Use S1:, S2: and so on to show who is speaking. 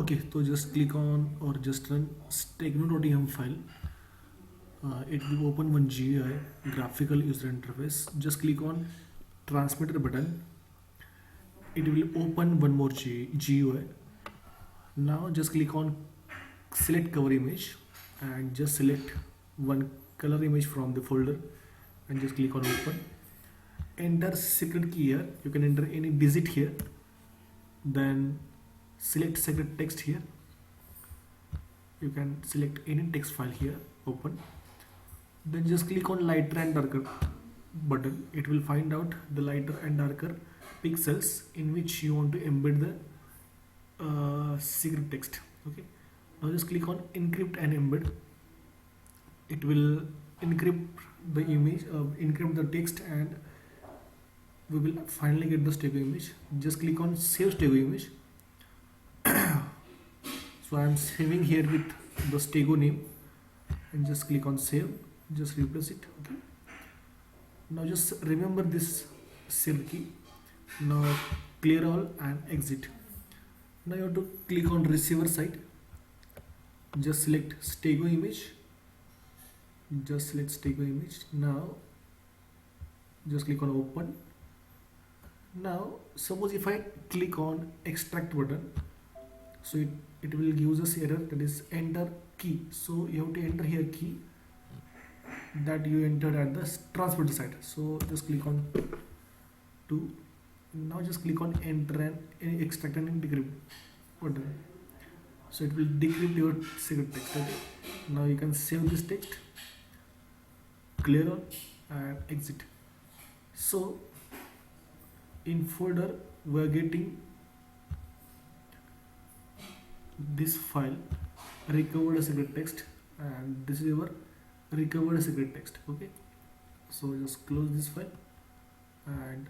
S1: Okay, so just click on or just run steganography file. It will open one GUI, graphical user interface. Just click on transmitter button. It will open one more GUI. Now just click on select cover image and just select one color image from the folder and just click on open. Enter secret key here. You can enter any digit here. Then select secret text here. You can select any text file here, open. Then just click on lighter and darker button. It will find out the lighter and darker pixels in which you want to embed the secret text. Okay, now just click on encrypt and embed. It will encrypt the image, encrypt the text, and we will finally get the stego image. Just click on save stego image. So I am saving here with the stego name and just click on save. Just replace it. Okay, now just remember this secret key. Now clear all and exit. Now you have to click on receiver side. Just select stego image. Just select stego image. Now just click on open. Now suppose if I click on extract button, so it will give us error, that is enter key. So you have to enter here key that you entered at the transmitter side. So just click on 2. Now just click on enter and extract and decrypt button. So it will decrypt your secret text. Okay, now you can save this text, clear all and exit. So in folder we are getting this file recovered secret text, and this is your recovered secret text. Okay, so just close this file and